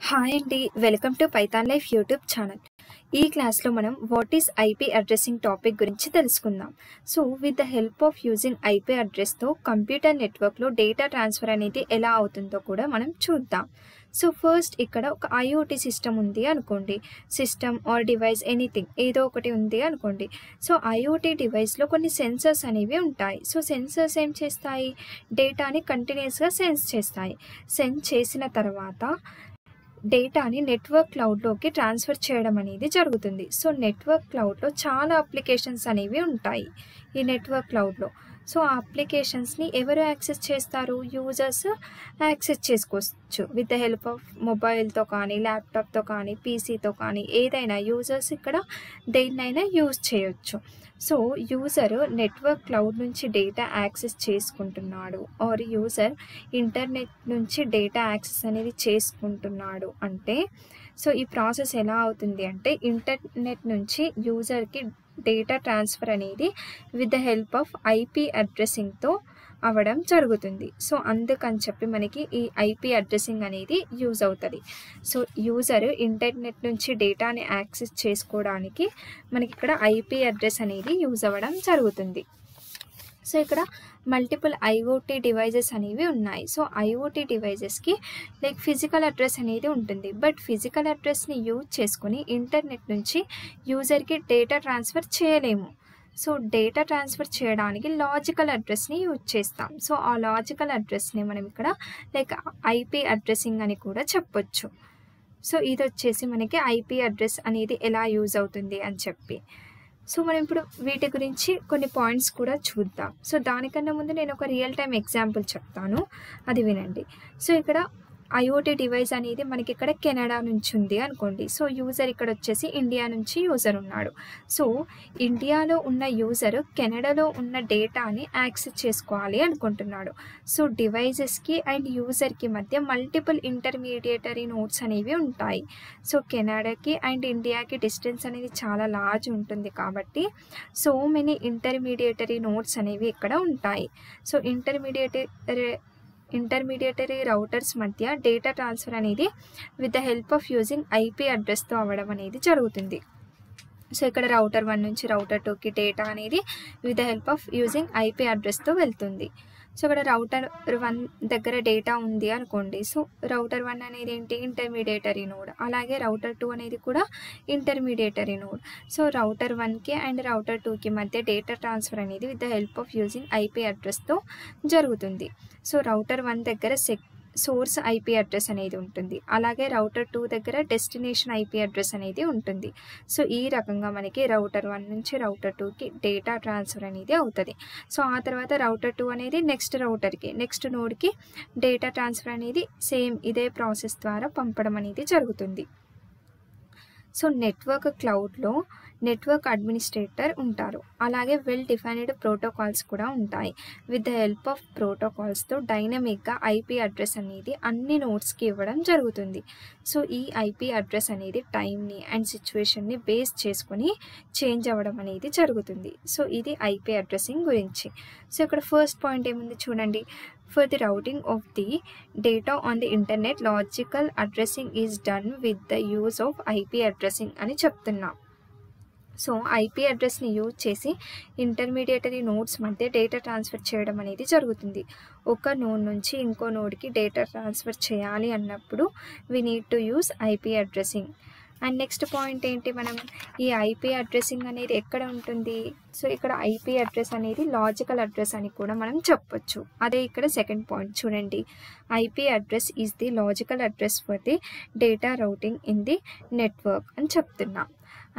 Hi అండి. Welcome to Python Life YouTube channel. ఈ క్లాస్లో మనం what is IP addressing topic గురించి తెలుసుకుందాం. So with the help of using IP అడ్రస్తో కంప్యూటర్ నెట్వర్క్లో డేటా ట్రాన్స్ఫర్ అనేది ఎలా అవుతుందో కూడా మనం చూద్దాం. సో ఫస్ట్ ఇక్కడ ఒక ఐఓటీ సిస్టమ్ ఉంది అనుకోండి. సిస్టమ్ ఆర్ డివైస్ ఎనీథింగ్ ఏదో ఒకటి ఉంది అనుకోండి. సో ఐఓటీ డివైస్లో కొన్ని సెన్సర్స్ అనేవి ఉంటాయి. సో సెన్సర్స్ ఏం చేస్తాయి? డేటాని కంటిన్యూస్గా సెన్స్ చేస్తాయి. సెన్స్ చేసిన తర్వాత డేటాని నెట్వర్క్ క్లౌడ్లోకి ట్రాన్స్ఫర్ చేయడం అనేది జరుగుతుంది. సో నెట్వర్క్ క్లౌడ్లో చాలా అప్లికేషన్స్ అనేవి ఉంటాయి ఈ నెట్వర్క్ క్లౌడ్లో. సో ఆ అప్లికేషన్స్ని ఎవరు యాక్సెస్ చేస్తారు? యూజర్స్ యాక్సెస్ చేసుకోవచ్చు విత్ ద హెల్ప్ ఆఫ్ మొబైల్తో కానీ, ల్యాప్టాప్తో కానీ, పీసీతో కానీ, ఏదైనా యూజర్స్ ఇక్కడ దేన్నైనా యూజ్ చేయొచ్చు. సో యూజర్ నెట్వర్క్ క్లౌడ్ నుంచి డేటా యాక్సెస్ చేసుకుంటున్నాడు ఆర్ యూజర్ ఇంటర్నెట్ నుంచి డేటా యాక్సెస్ అనేది చేసుకుంటున్నాడు అంటే, సో ఈ ప్రాసెస్ ఎలా అవుతుంది అంటే ఇంటర్నెట్ నుంచి యూజర్కి డేటా ట్రాన్స్ఫర్ అనేది with the help of IP అడ్రసింగ్తో అవ్వడం జరుగుతుంది. సో అందుకని చెప్పి మనకి ఈ ఐపీ అడ్రసింగ్ అనేది యూజ్ అవుతుంది. సో యూజర్ ఇంటర్నెట్ నుంచి డేటాని యాక్సెస్ చేసుకోవడానికి మనకి ఇక్కడ ఐపీ అడ్రస్ అనేది యూజ్ అవ్వడం జరుగుతుంది. సో ఇక్కడ మల్టిపుల్ ఐఓటీ డివైజెస్ అనేవి ఉన్నాయి. సో ఐఓటీ డివైజెస్కి లైక్ ఫిజికల్ అడ్రస్ అనేది ఉంటుంది. బట్ ఫిజికల్ అడ్రస్ని యూజ్ చేసుకొని ఇంటర్నెట్ నుంచి యూజర్కి డేటా ట్రాన్స్ఫర్ చేయలేము. సో డేటా ట్రాన్స్ఫర్ చేయడానికి లాజికల్ అడ్రస్ని యూజ్ చేస్తాం. సో ఆ లాజికల్ అడ్రస్ని మనం ఇక్కడ లైక్ ఐపీ అడ్రసింగ్ అని కూడా చెప్పొచ్చు. సో ఇది వచ్చేసి మనకి ఐపీ అడ్రస్ అనేది ఎలా యూజ్ అవుతుంది అని చెప్పి. సో మనం ఇప్పుడు వీటి గురించి కొన్ని పాయింట్స్ కూడా చూద్దాం. సో దానికన్నా ముందు నేను ఒక రియల్ టైమ్ ఎగ్జాంపుల్ చెప్తాను, అది వినండి. సో ఇక్కడ ఐఓటీ డివైస్ అనేది మనకి ఇక్కడ కెనడా నుంచి ఉంది అనుకోండి. సో యూజర్ ఇక్కడ వచ్చేసి ఇండియా నుంచి యూజర్ ఉన్నాడు. సో ఇండియాలో ఉన్న యూజర్ కెనడాలో ఉన్న డేటాని యాక్సెస్ చేసుకోవాలి అనుకుంటున్నాడు. సో డివైజెస్కి అండ్ యూజర్కి మధ్య మల్టిపుల్ ఇంటర్మీడియేటరీ నోడ్స్ అనేవి ఉంటాయి. సో కెనడాకి అండ్ ఇండియాకి డిస్టెన్స్ అనేది చాలా లార్జ్ ఉంటుంది కాబట్టి సో మెనీ ఇంటర్మీడియేటరీ నోడ్స్ అనేవి ఇక్కడ ఉంటాయి. సో ఇంటర్మీడియేటరీ రౌటర్స్ మధ్య డేటా ట్రాన్స్ఫర్ అనేది with the help of using IP అడ్రస్తో అవ్వడం అనేది జరుగుతుంది. సో ఇక్కడ రౌటర్ 1 నుంచి రౌటర్ 2కి డేటా అనేది with the help of using IP అడ్రస్తో వెళ్తుంది. సో ఇక్కడ రౌటర్ 1 దగ్గర డేటా ఉంది అనుకోండి. సో రౌటర్ 1 అనేది ఏంటి? Intermediatory node. అలాగే రౌటర్ 2 అనేది కూడా ఇంటర్మీడియేటరీ నోడ్. సో రౌటర్ 1కి అండ్ రౌటర్ 2కి మధ్య డేటా ట్రాన్స్ఫర్ అనేది with the help of using IP అడ్రస్తో జరుగుతుంది. సో రౌటర్ 1 దగ్గర సోర్స్ ఐపీ అడ్రస్ అనేది ఉంటుంది. అలాగే రౌటర్ 2 దగ్గర డెస్టినేషన్ ఐపీ అడ్రస్ అనేది ఉంటుంది. సో ఈ రకంగా మనకి రౌటర్ 1 నుంచి రౌటర్ 2కి డేటా ట్రాన్స్ఫర్ అనేది అవుతుంది. సో ఆ తర్వాత రౌటర్ 2 అనేది నెక్స్ట్ రౌటర్కి, నెక్స్ట్ నోడ్కి డేటా ట్రాన్స్ఫర్ అనేది సేమ్ ఇదే ప్రాసెస్ ద్వారా పంపడం అనేది జరుగుతుంది. సో నెట్వర్క్ క్లౌడ్లో నెట్వర్క్ అడ్మినిస్ట్రేటర్ ఉంటారు. అలాగే వెల్ డిఫైన్డ్ ప్రోటోకాల్స్ కూడా ఉంటాయి. విత్ ద హెల్ప్ ఆఫ్ ప్రోటోకాల్స్తో డైనమిక్గా ఐపీ అడ్రస్ అనేది అన్ని నోడ్స్కి ఇవ్వడం జరుగుతుంది. సో ఈ ఐపీ అడ్రస్ అనేది టైంని అండ్ సిచ్యువేషన్ని బేస్ చేసుకొని చేంజ్ అవ్వడం అనేది జరుగుతుంది. సో ఇది ఐపీ అడ్రసింగ్ గురించి. సో ఇక్కడ ఫస్ట్ పాయింట్ ఏముంది చూడండి. For the routing of the data on the internet, logical addressing is done with the use of IP addressing అని చెప్తున్నాం. సో ఐపీ అడ్రస్ని యూజ్ చేసి ఇంటర్మీడియేటరీ నోడ్స్ మధ్య డేటా ట్రాన్స్ఫర్ చేయడం అనేది జరుగుతుంది. ఒక నోడ్ నుంచి ఇంకో నోడ్కి డేటా ట్రాన్స్ఫర్ చేయాలి అన్నప్పుడు we need to use IP addressing. And next point ఏంటి, మనం ఈ ఐపీ అడ్రసింగ్ అనేది ఎక్కడ ఉంటుంది? సో ఇక్కడ ఐపీ అడ్రస్ అనేది లాజికల్ అడ్రస్ అని కూడా మనం చెప్పొచ్చు. అదే ఇక్కడ సెకండ్ పాయింట్ చూడండి. IP address is the logical address for the data routing in the network అని చెప్తున్నాం.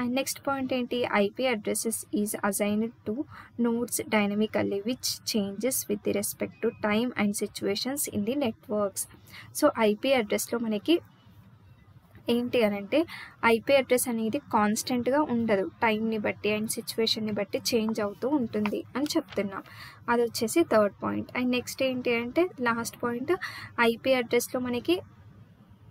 అండ్ నెక్స్ట్ పాయింట్ ఏంటి? IP addresses is assigned to nodes dynamically which changes with the respect to time and situations in the networks. So IP అడ్రస్లో మనకి ఏంటి అని అంటే IP address అనేది కాన్స్టెంట్గా ఉండదు. టైంని బట్టి అండ్ సిచ్యువేషన్ని బట్టి చేంజ్ అవుతూ ఉంటుంది అని చెప్తున్నాం. అది వచ్చేసి థర్డ్ పాయింట్. అండ్ నెక్స్ట్ ఏంటి అంటే లాస్ట్ పాయింట్, ఐపీ అడ్రస్లో మనకి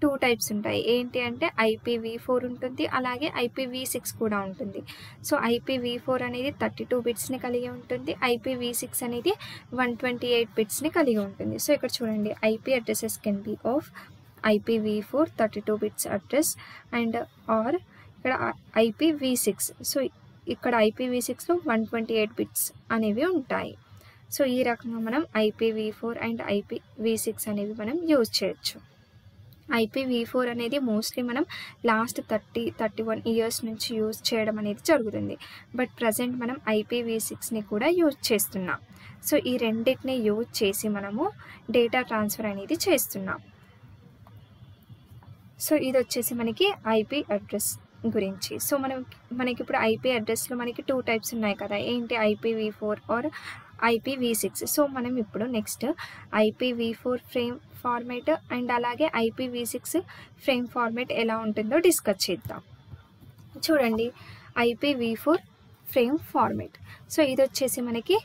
2 టైప్స్ ఉంటాయి. ఏంటి అంటే IPv4 ఉంటుంది, అలాగే IPv6 కూడా ఉంటుంది. సో IPv4 అనేది 32 బిట్స్ని కలిగి ఉంటుంది, IPv6 అనేది 128 బిట్స్ని కలిగి ఉంటుంది. సో ఇక్కడ చూడండి, IP addresses can be of IPv4 32 bits address and are ఇక్కడ IPv6. సో ఇక్కడ IPv6లో 128 బిట్స్ అనేవి ఉంటాయి. సో ఈ రకంగా మనం IPv4 అండ్ IPv6 అనేవి మనం యూజ్ చేయొచ్చు. IPv4 అనేది మోస్ట్లీ మనం లాస్ట్ 31 ఇయర్స్ నుంచి యూజ్ చేయడం అనేది జరుగుతుంది. బట్ ప్రజెంట్ మనం IPv6ని కూడా యూజ్ చేస్తున్నాం. సో ఈ రెండింటిని యూజ్ చేసి మనము డేటా ట్రాన్స్ఫర్ అనేది చేస్తున్నాం. సో ఇది వచ్చేసి మనకి IP అడ్రస్ గురించి. సో మనకి ఇప్పుడు IP అడ్రస్లో మనకి 2 టైప్స్ ఉన్నాయి కదా, ఏంటి IPv4 ఆర్ IPv6. సో మనం ఇప్పుడు next IPv4 frame format and అలాగే IPv6 ఫ్రేమ్ ఫార్మేట్ ఎలా ఉంటుందో డిస్కస్ చేద్దాం. చూడండి IPv4 ఫ్రేమ్ ఫార్మేట్. సో ఇది వచ్చేసి మనకి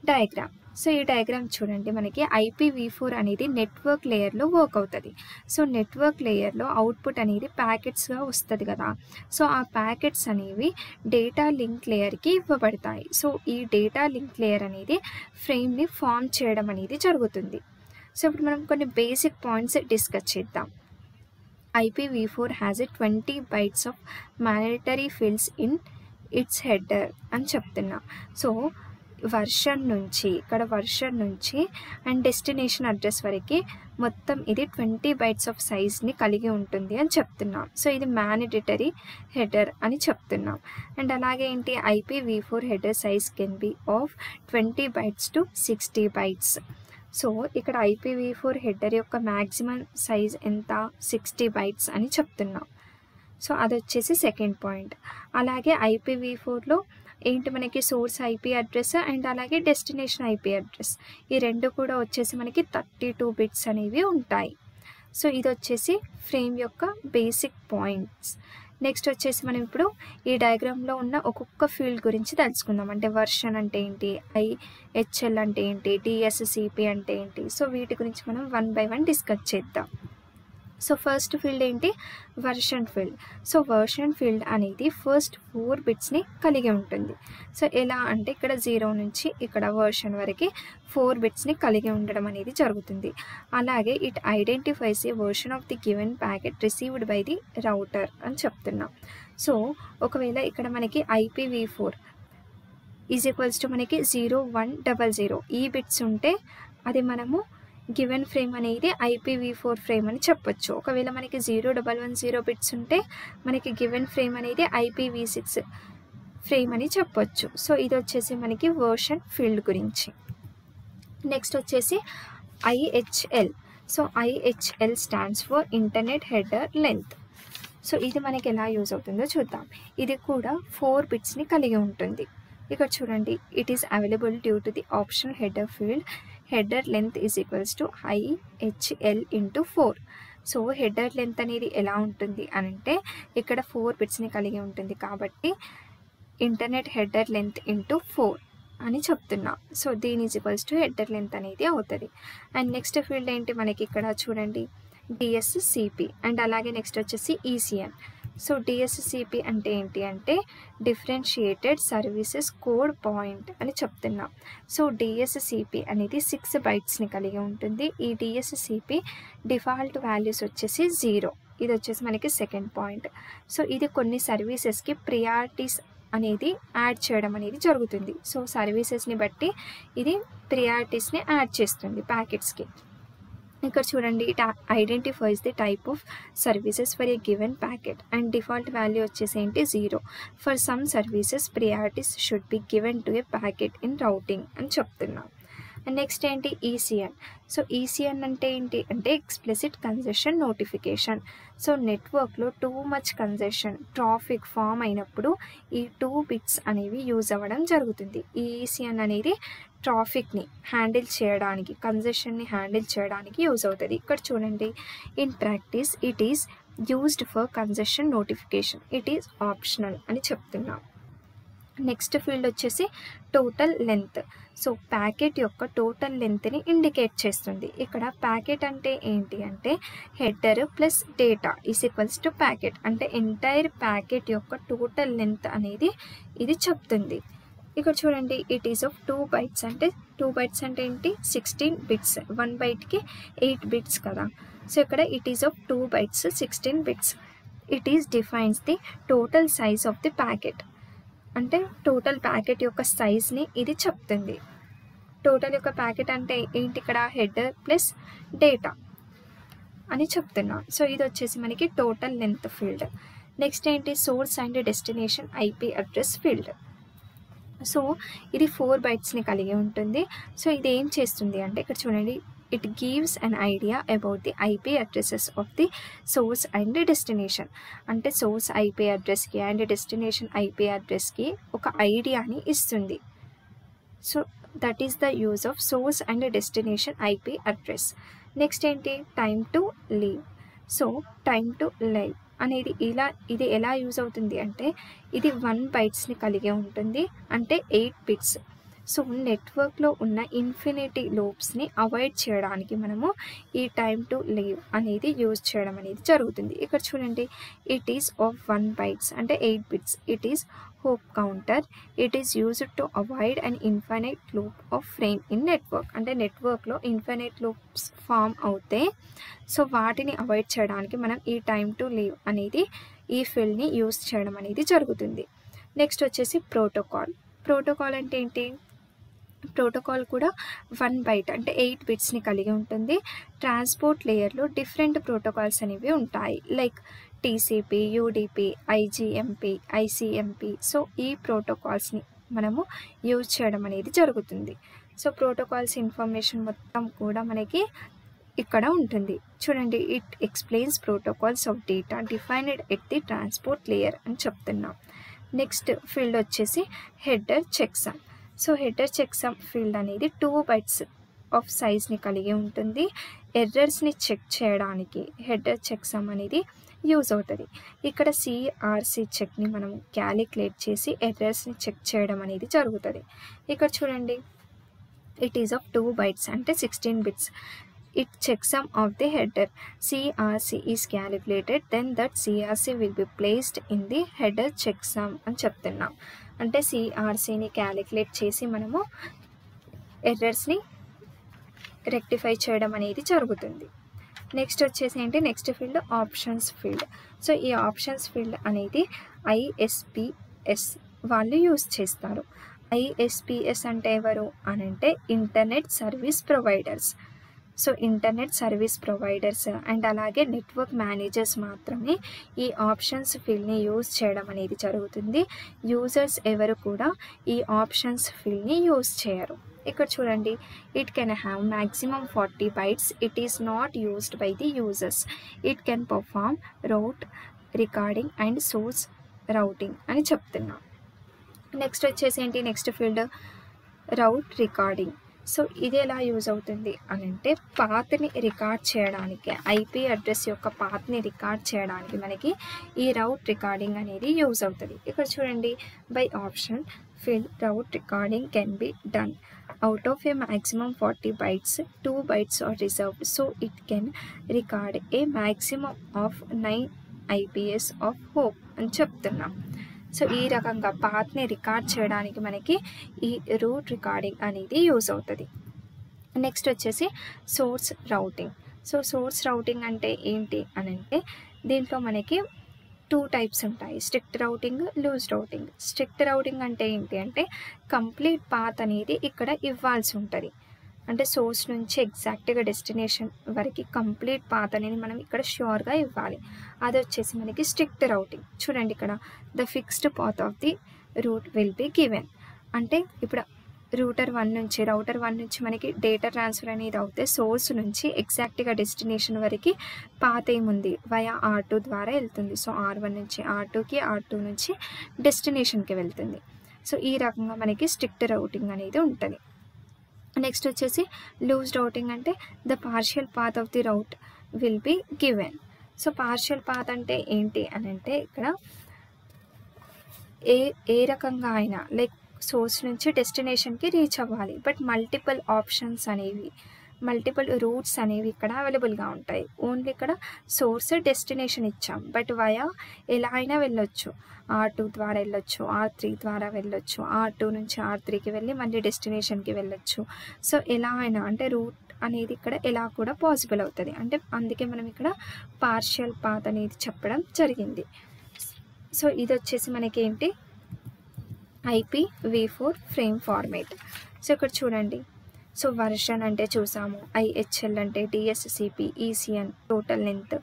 డయాగ్రామ్. సో ఈ డయాగ్రామ్ చూడండి, మనకి IPv4 అనేది నెట్వర్క్ లేయర్లో వర్క్ అవుతుంది. సో నెట్వర్క్ లేయర్లో అవుట్పుట్ అనేది ప్యాకెట్స్గా వస్తుంది కదా. సో ఆ ప్యాకెట్స్ అనేవి డేటా లింక్ లేయర్కి ఇవ్వబడతాయి. సో ఈ డేటా లింక్ లేయర్ అనేది ఫ్రేమ్ని ఫామ్ చేయడం అనేది జరుగుతుంది. సో ఇప్పుడు మనం కొన్ని బేసిక్ పాయింట్స్ డిస్కస్ చేద్దాం. IPv4 has 20 bytes of monetary fields in it's header అని చెప్తున్నా. సో వర్షన్ నుంచి అండ్ డెస్టినేషన్ అడ్రస్ వరకు మొత్తం ఇది 20 bytes ఆఫ్ సైజ్ని కలిగి ఉంటుంది అని చెప్తున్నాం. సో ఇది మానిటరీ హెడర్ అని చెప్తున్నాం. అండ్ అలాగే ఏంటి, IPv4 header size can be of 20 bytes to 60 bytes. So ఇక్కడ IPv4 హెడర్ యొక్క మ్యాక్సిమం సైజ్ ఎంత, 60 bytes అని చెప్తున్నాం. సో అది వచ్చేసి సెకండ్ పాయింట్. అలాగే IPv4లో ఏంటి, మనకి సోర్స్ IP అడ్రస్ అండ్ అలాగే డెస్టినేషన్ IP అడ్రస్ ఈ రెండు కూడా వచ్చేసి మనకి 32 బిట్స్ అనేవి ఉంటాయి. సో ఇది వచ్చేసి ఫ్రేమ్ యొక్క బేసిక్ పాయింట్స్. నెక్స్ట్ వచ్చేసి మనం ఇప్పుడు ఈ డయాగ్రామ్లో ఉన్న ఒక్కొక్క ఫీల్డ్ గురించి తెలుసుకుందాం. అంటే వర్షన్ అంటే ఏంటి, IHL అంటే ఏంటి, DSCP అంటే ఏంటి. సో వీటి గురించి మనం 1 by 1 డిస్కస్ చేద్దాం. సో ఫస్ట్ ఫీల్డ్ ఏంటి, version field. So version field అనేది ఫస్ట్ 4 బిట్స్ని కలిగి ఉంటుంది. సో ఎలా అంటే ఇక్కడ 0 నుంచి ఇక్కడ వర్షన్ వరకు 4 బిట్స్ని కలిగి ఉండడం అనేది జరుగుతుంది. అలాగే it identifies A version of the given packet received by the router అని చెప్తున్నాం. సో ఒకవేళ ఇక్కడ మనకి IPv4 ఈజ్ ఈక్వల్స్ టు మనకి 0100 ఈ బిట్స్ ఉంటే అది మనము గివెన్ ఫ్రేమ్ అనేది IPv4 ఫ్రేమ్ అని చెప్పొచ్చు. ఒకవేళ మనకి 0110 బిట్స్ ఉంటే మనకి గివెన్ ఫ్రేమ్ అనేది IPv6 ఫ్రేమ్ అని చెప్పొచ్చు. సో ఇది వచ్చేసి మనకి వర్షన్ ఫీల్డ్ గురించి. నెక్స్ట్ వచ్చేసి IHL. So IHL stands for internet header length. So ఇది మనకి ఎలా యూజ్ అవుతుందో చూద్దాం. ఇది కూడా 4 బిట్స్ని కలిగి ఉంటుంది. ఇక్కడ చూడండి, it is available due to the optional header field header length is equals to IHL into 4. So header length అనేది ఎలా ఉంటుంది అని అంటే ఇక్కడ 4 బిట్స్ని కలిగి ఉంటుంది కాబట్టి ఇంటర్నెట్ హెడర్ లెంత్ ఇంటూ 4 అని చెప్తున్నాం. సో దీని is equals to header length అనేది అవుతుంది. అండ్ నెక్స్ట్ ఫీల్డ్ ఏంటి, మనకి ఇక్కడ చూడండి DSCP అండ్ అలాగే నెక్స్ట్ వచ్చేసి ECN. సో DSCP అంటే ఏంటి అంటే డిఫరెన్షియేటెడ్ సర్వీసెస్ కోడ్ పాయింట్ అని చెప్తున్నాం. సో DSCP అనేది 6 bytesని కలిగి ఉంటుంది. ఈ DSCP డిఫాల్ట్ వాల్యూస్ వచ్చేసి 0. ఇది వచ్చేసి మనకి సెకండ్ పాయింట్. సో ఇది కొన్ని సర్వీసెస్కి ప్రియారిటీస్ అనేది యాడ్ చేయడం అనేది జరుగుతుంది. సో సర్వీసెస్ని బట్టి ఇది ప్రియారిటీస్ని యాడ్ చేస్తుంది ప్యాకెట్స్కి. ఇక్కడ చూడండి, it identifies the type of services for a given packet and default value వచ్చేసి ఏంటి 0. For some services priorities should be given to a packet in routing అని చెప్తున్నాం. అండ్ నెక్స్ట్ ఏంటి ECN. సో ECN అంటే ఏంటి అంటే ఎక్స్ప్లిసిట్ కన్జెషన్ నోటిఫికేషన్. సో నెట్వర్క్లో too much congestion traffic form అయినప్పుడు ఈ 2 బిట్స్ అనేవి యూజ్ అవ్వడం జరుగుతుంది. ఈ ECN అనేది ట్రాఫిక్ని హ్యాండిల్ చేయడానికి, కన్జెషన్ని హ్యాండిల్ చేయడానికి యూజ్ అవుతుంది. ఇక్కడ చూడండి, in practice it is used for congestion notification, it is optional అని చెప్తున్నాం. నెక్స్ట్ ఫీల్డ్ వచ్చేసి టోటల్ లెంత్. సో ప్యాకెట్ యొక్క టోటల్ లెంత్ని ఇండికేట్ చేస్తుంది. ఇక్కడ ప్యాకెట్ అంటే ఏంటి అంటే header plus data is equals to packet. అంటే ఎంటైర్ ప్యాకెట్ యొక్క టోటల్ లెంత్ అనేది ఇది చెప్తుంది. ఇక్కడ చూడండి, ఇట్ ఈస్ ఆఫ్ 2 bytes. అంటే 2 bytes అంటే ఏంటి 16 బిట్స్. 1 byteకి 8 బిట్స్ కదా. సో ఇక్కడ it is of 2 bytes 16 bits. It is defines the total size of the packet. అంటే టోటల్ ప్యాకెట్ యొక్క సైజ్ని ఇది చెప్తుంది. టోటల్ యొక్క ప్యాకెట్ అంటే ఏంటి, ఇక్కడ హెడర్ ప్లస్ డేటా అని చెప్తున్నాం. సో ఇది వచ్చేసి మనకి టోటల్ లెంత్ ఫీల్డ్. నెక్స్ట్ ఏంటి, source and destination IP address field. So ఇది 4 bytesని కలిగి ఉంటుంది. సో ఇది ఏం చేస్తుంది అంటే ఇక్కడ చూడండి, it gives an idea about the IP addresses of the source and destination. అంటే సోర్స్ ఐపీ అడ్రస్కి అండ్ డెస్టినేషన్ ఐపీ అడ్రస్కి ఒక ఐడియాని ఇస్తుంది. So that is the use of source and destination IP address. Next ఏంటి, time to leave. So time to leave అనేది ఇది ఎలా యూజ్ అవుతుంది అంటే ఇది 1 bytesని కలిగి ఉంటుంది, అంటే 8 bits. సో నెట్వర్క్లో ఉన్న ఇన్ఫినిటీ లూప్స్ని అవాయిడ్ చేయడానికి మనము ఈ టైమ్ టు లీవ్ అనేది యూజ్ చేయడం అనేది జరుగుతుంది. ఇక్కడ చూడండి, ఇట్ ఈస్ ఆఫ్ 1 bytes అంటే 8 bits. It is hope counter. It is used to avoid an infinite loop of frame in network. అంటే నెట్వర్క్లో ఇన్ఫినైట్ లూప్స్ ఫామ్ అవుతాయి. సో వాటిని అవాయిడ్ చేయడానికి మనం ఈ టైమ్ టు లీవ్ అనేది ఈ ఫీల్డ్ని యూజ్ చేయడం అనేది జరుగుతుంది. నెక్స్ట్ వచ్చేసి ప్రోటోకాల్. ప్రోటోకాల్ అంటే ఏంటి, ప్రోటోకాల్ కూడా 1 byte అంటే 8 bitsని కలిగి ఉంటుంది. ట్రాన్స్పోర్ట్ లేయర్లో డిఫరెంట్ ప్రోటోకాల్స్ అనేవి ఉంటాయి, లైక్ టీసీపీ, యూడిపి, ఐజిఎంపి, ఐసిఎంపి. సో ఈ ప్రోటోకాల్స్ని మనము యూజ్ చేయడం అనేది జరుగుతుంది. సో ప్రోటోకాల్స్ ఇన్ఫర్మేషన్ మొత్తం కూడా మనకి ఇక్కడ ఉంటుంది. చూడండి, it explains protocols of data defined at the transport layer అని చెప్తున్నాం. నెక్స్ట్ ఫీల్డ్ వచ్చేసి header checksum. So header checksum field అనేది 2 bytes ఆఫ్ సైజ్ని కలిగి ఉంటుంది. ఎర్రర్స్ని చెక్ చేయడానికి హెడర్ చెక్సమ్ అనేది యూజ్ అవుతుంది. ఇక్కడ సిఆర్సి చెక్ని మనం క్యాలిక్యులేట్ చేసి ఎర్రర్స్ని చెక్ చేయడం అనేది జరుగుతుంది. ఇక్కడ చూడండి, ఇట్ ఈస్ ఆఫ్ 2 bytes అంటే 16 bits. It checksum of the header. CRC is calculated, then that CRC will be placed in the header checksum అని చెప్తున్నాం. అంటే CRCని క్యాలిక్యులేట్ చేసి మనము ఎర్రర్స్ని రెక్టిఫై చేయడం అనేది జరుగుతుంది. నెక్స్ట్ వచ్చేసి ఏంటి, next field options field. So ఈ ఆప్షన్స్ ఫీల్డ్ అనేది ISPS వాళ్ళు యూజ్ చేస్తారు. ISPS అంటే ఎవరు అని అంటే internet service providers. So internet service providers and అలాగే నెట్వర్క్ మేనేజర్స్ మాత్రమే ఈ ఆప్షన్స్ ఫీల్డ్ని యూజ్ చేయడం అనేది జరుగుతుంది. యూజర్స్ ఎవరు కూడా ఈ ఆప్షన్స్ ఫీల్డ్ని యూజ్ చేయరు. ఇక్కడ చూడండి, it can have maximum 40 bytes. It is not used by the users. It can perform route recording and source routing అని చెప్తున్నాం. నెక్స్ట్ వచ్చేసి ఏంటి, next field route recording. So ఇది ఎలా యూజ్ అవుతుంది అని అంటే పాత్ని రికార్డ్ చేయడానికి, ఐపీ అడ్రస్ యొక్క పాత్ని రికార్డ్ చేయడానికి మనకి ఈ రౌట్ రికార్డింగ్ అనేది యూజ్ అవుతుంది. ఇక్కడ చూడండి, by option field route recording can be done out of a maximum 40 bytes. 2 bytes are reserved, so it can record a maximum of 9 IPS of hope అని చెప్తున్నాం. సో ఈ రకంగా పాత్ని రికార్డ్ చేయడానికి మనకి ఈ రూట్ రికార్డింగ్ అనేది యూజ్ అవుతుంది. Next వచ్చేసి source routing. So source routing అంటే ఏంటి అని అంటే దీంట్లో మనకి 2 types ఉంటాయి, strict routing, loose routing. Strict routing అంటే ఏంటి అంటే కంప్లీట్ పాత్ అనేది ఇక్కడ ఇవ్వాల్సి ఉంటుంది. అంటే సోర్స్ నుంచి ఎగ్జాక్ట్గా డెస్టినేషన్ వరకు కంప్లీట్ పాత్ అనేది మనం ఇక్కడ ష్యూర్గా ఇవ్వాలి. అది వచ్చేసి మనకి స్ట్రిక్ట్ రౌటింగ్. చూడండి, ఇక్కడ the fixed path of the route will be given. అంటే ఇప్పుడు రౌటర్ 1 నుంచి మనకి డేటా ట్రాన్స్ఫర్ అనేది అవుతే సోర్స్ నుంచి ఎగ్జాక్ట్గా డెస్టినేషన్ వరకు పాత్ ఏముంది వయా R2 ద్వారా వెళ్తుంది. సో R1 నుంచి R2కి, R2 నుంచి డెస్టినేషన్కి వెళ్తుంది. సో ఈ రకంగా మనకి స్ట్రిక్ట్ రౌటింగ్ అనేది ఉంటుంది. నెక్స్ట్ వచ్చేసి లూజ్ రౌటింగ్ అంటే the partial path of the route will be given. So partial path అంటే ఏంటి అని అంటే ఇక్కడ ఏ రకంగా అయినా లైక్ సోర్స్ నుంచి డెస్టినేషన్కి రీచ్ అవ్వాలి, బట్ మల్టిపుల్ ఆప్షన్స్ అనేవి, మల్టిపుల్ రూట్స్ అనేవి ఇక్కడ అవైలబుల్గా ఉంటాయి. ఓన్లీ ఇక్కడ సోర్స్ డెస్టినేషన్ ఇచ్చాం, బట్ వయా ఎలా అయినా వెళ్ళొచ్చు. R2 ద్వారా వెళ్ళొచ్చు, R3 ద్వారా వెళ్ళొచ్చు, R2 నుంచి R3కి వెళ్ళి మళ్ళీ డెస్టినేషన్కి వెళ్ళొచ్చు. సో ఎలా అయినా అంటే రూట్ అనేది ఇక్కడ ఎలా కూడా పాసిబుల్ అవుతుంది. అంటే అందుకే మనం ఇక్కడ పార్షియల్ పాత్ అనేది చెప్పడం జరిగింది. సో ఇది వచ్చేసి మనకి ఏంటి, IPv4 ఫ్రేమ్ ఫార్మేట్. సో ఇక్కడ చూడండి, సో వర్షన్ అంటే చూసాము, IHL అంటే DSCP, ECN total length.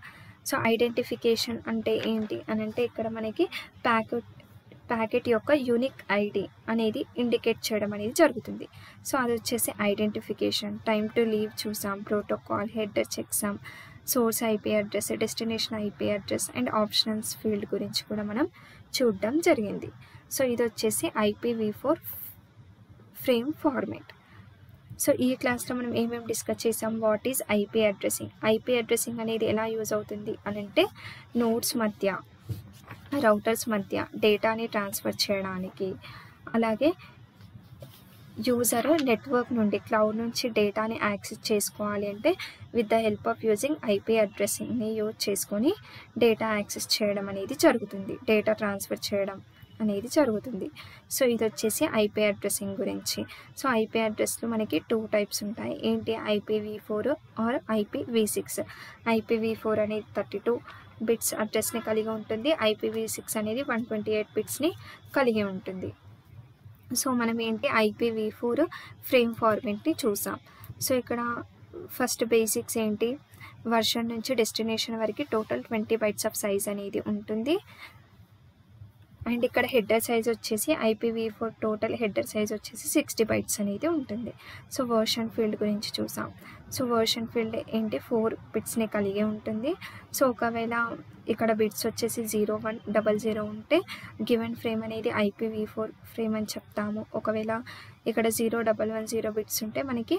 So identification అంటే ఏంటి అని అంటే ఇక్కడ మనకి ప్యాకెట్ యొక్క యూనిక్ ఐడి అనేది ఇండికేట్ చేయడం అనేది జరుగుతుంది. సో అది వచ్చేసి ఐడెంటిఫికేషన్. టైమ్ టు లీవ్ చూసాం, protocol, header checksum, source IP address, destination IP address and optionals field గురించి కూడా మనం చూడడం జరిగింది. సో ఇది వచ్చేసి IPv4 ఫ్రేమ్ ఫార్మేట్. సో ఈ క్లాస్లో మనం ఏమేమి డిస్కస్ చేసాం, what is IP addressing. IP addressing అనేది ఎలా యూజ్ అవుతుంది అని అంటే నోడ్స్ మధ్య, రౌటర్స్ మధ్య డేటాని ట్రాన్స్ఫర్ చేయడానికి, అలాగే యూజర్ నెట్వర్క్ నుండి క్లౌడ్ నుంచి డేటాని యాక్సెస్ చేసుకోవాలి అంటే with the help of using IP అడ్రసింగ్ని యూజ్ చేసుకొని డేటా యాక్సెస్ చేయడం అనేది జరుగుతుంది, డేటా ట్రాన్స్ఫర్ చేయడం అనేది జరుగుతుంది. సో ఇది వచ్చేసి IP అడ్రసింగ్ గురించి. సో IP అడ్రస్లో మనకి 2 టైప్స్ ఉంటాయి. ఏంటి, IPv4 ఆర్ IPv6. IPv4 అనేది 32 బిట్స్ అడ్రస్ని కలిగి ఉంటుంది, IPv6 అనేది 128 బిట్స్ని కలిగి ఉంటుంది. సో మనం ఏంటి IPv4 ఫ్రేమ్ ఫార్మేట్ని చూసాం. సో ఇక్కడ ఫస్ట్ బేసిక్స్ ఏంటి, వర్షన్ నుంచి డెస్టినేషన్ వరకు టోటల్ 20 బైట్స్ ఆఫ్ సైజ్ అనేది ఉంటుంది. అండ్ ఇక్కడ హెడర్ సైజ్ వచ్చేసి IPv4 టోటల్ హెడర్ సైజ్ వచ్చేసి 60 బైట్స్ అనేది ఉంటుంది. సో వర్షన్ ఫీల్డ్ గురించి చూసాం. సో వర్షన్ ఫీల్డ్ ఏంటి, 4 బిట్స్ని కలిగి ఉంటుంది. సో ఒకవేళ ఇక్కడ బిట్స్ వచ్చేసి 0100 ఉంటే గివెన్ ఫ్రేమ్ అనేది IPv4 ఫ్రేమ్ అని చెప్తాము. ఒకవేళ ఇక్కడ 0110 బిట్స్ ఉంటే మనకి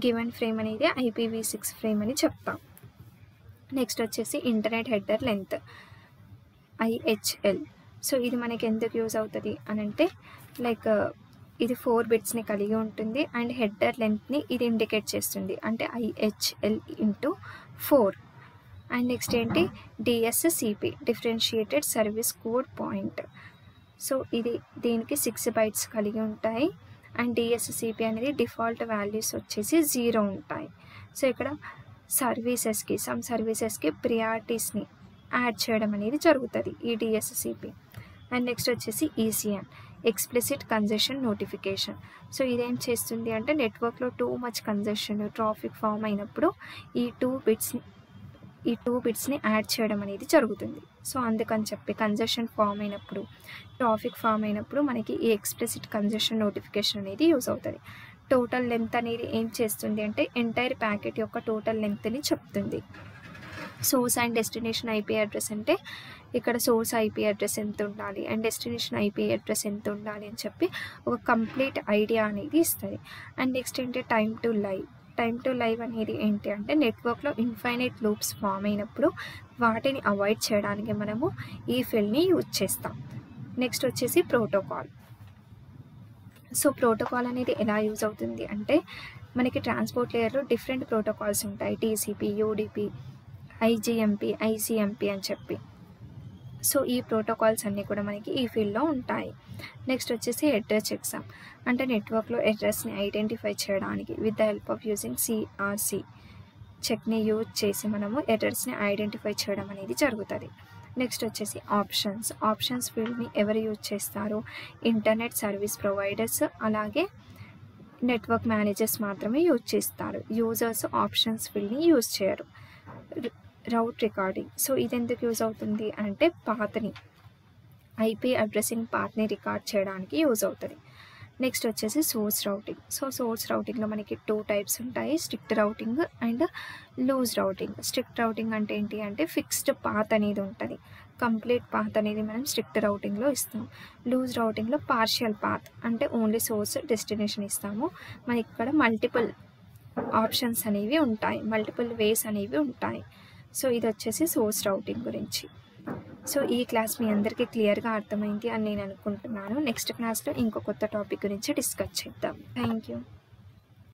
గివెన్ ఫ్రేమ్ అనేది IPv6 ఫ్రేమ్ అని చెప్తాం. నెక్స్ట్ వచ్చేసి internet header length, IHL. So ఇది మనకి ఎందుకు యూజ్ అవుతుంది అని అంటే లైక్ ఇది 4 బిట్స్ని కలిగి ఉంటుంది అండ్ హెడర్ లెంత్ని ఇది ఇండికేట్ చేస్తుంది, అంటే IHL × 4. అండ్ నెక్స్ట్ ఏంటి, DSCP differentiated service code point. So దీనికి 6 బైట్స్ కలిగి ఉంటాయి అండ్ DSCP అనేది డిఫాల్ట్ వాల్యూస్ వచ్చేసి 0 ఉంటాయి. సో ఇక్కడ సమ్ సర్వీసెస్కి ప్రియారిటీస్ని యాడ్ చేయడం అనేది జరుగుతుంది ఈ DSCP. అండ్ నెక్స్ట్ వచ్చేసి ECN explicit congestion notification. So ఇదేం చేస్తుంది అంటే నెట్వర్క్లో too much congestion traffic form అయినప్పుడు ఈ టూ బిట్స్ని యాడ్ చేయడం అనేది జరుగుతుంది. సో అందుకని చెప్పి కంజెషన్ ఫామ్ అయినప్పుడు, ట్రాఫిక్ ఫామ్ అయినప్పుడు మనకి ఈ ఎక్స్ప్లిసిట్ కంజెషన్ నోటిఫికేషన్ అనేది యూజ్ అవుతుంది. టోటల్ లెంత్ అనేది ఏం చేస్తుంది అంటే ఎంటైర్ ప్యాకెట్ యొక్క టోటల్ లెంత్ని చెప్తుంది. Source and destination IP address అంటే ఇక్కడ సోర్స్ IP అడ్రస్ ఎంత ఉండాలి అండ్ డెస్టినేషన్ IP అడ్రస్ ఎంత ఉండాలి అని చెప్పి ఒక కంప్లీట్ ఐడియా అనేది ఇస్తుంది. అండ్ నెక్స్ట్ ఏంటి, టైమ్ టు లైవ్ అనేది ఏంటి అంటే నెట్వర్క్లో ఇన్ఫైనైట్ లూప్స్ ఫామ్ అయినప్పుడు వాటిని అవాయిడ్ చేయడానికి మనము ఈ ఫీల్డ్ని యూజ్ చేస్తాం. నెక్స్ట్ వచ్చేసి ప్రోటోకాల్. సో ప్రోటోకాల్ అనేది ఎలా యూజ్ అవుతుంది అంటే మనకి ట్రాన్స్పోర్ట్ లేయర్లో డిఫరెంట్ ప్రోటోకాల్స్ ఉంటాయి, TCP, UDP, IGMP, ICMP అని చెప్పి. సో ఈ ప్రోటోకాల్స్ అన్నీ కూడా మనకి ఈ ఫీల్డ్లో ఉంటాయి. నెక్స్ట్ వచ్చేసి హెడర్ చెక్సాం, అంటే నెట్వర్క్లో ఎర్రర్స్ని ఐడెంటిఫై చేయడానికి with the help of using CRC చెక్ని యూజ్ చేసి మనము ఎర్రర్స్ని ఐడెంటిఫై చేయడం అనేది జరుగుతుంది. నెక్స్ట్ వచ్చేసి ఆప్షన్స్ ఫీల్డ్ని ఎవరు యూజ్ చేస్తారు, ఇంటర్నెట్ సర్వీస్ ప్రొవైడర్స్ అలాగే నెట్వర్క్ మేనేజర్స్ మాత్రమే యూజ్ చేస్తారు. యూజర్స్ ఆప్షన్స్ ఫీల్డ్ని యూజ్ చేయరు. Route recording. సో ఇది ఎందుకు యూజ్ అవుతుంది అంటే పాత్ని, IP అడ్రసింగ్ పాత్ని రికార్డ్ చేయడానికి యూజ్ అవుతుంది. నెక్స్ట్ వచ్చేసి సోర్స్ రౌటింగ్. సో సోర్స్ రౌటింగ్లో మనకి 2 టైప్స్ ఉంటాయి, strict routing and loose routing. Strict routing అంటే ఏంటి అంటే ఫిక్స్డ్ పాత్ అనేది ఉంటుంది, కంప్లీట్ పాత్ అనేది మనం స్ట్రిక్ట్ రౌటింగ్లో ఇస్తాం. లూజ్ రౌటింగ్లో పార్షియల్ పాత్ అంటే ఓన్లీ సోర్స్ డెస్టినేషన్ ఇస్తాము. మనకి ఇక్కడ మల్టిపుల్ ఆప్షన్స్ అనేవి ఉంటాయి, మల్టిపుల్ వేస్ అనేవి ఉంటాయి. సో ఇది వచ్చేసి సోర్స్ రౌటింగ్ గురించి. సో ఈ క్లాస్ మీ అందరికీ క్లియర్గా అర్థమైంది అని నేను అనుకుంటున్నాను. నెక్స్ట్ క్లాస్లో ఇంకో కొత్త టాపిక్ గురించి డిస్కస్ చేద్దాం. Thank you.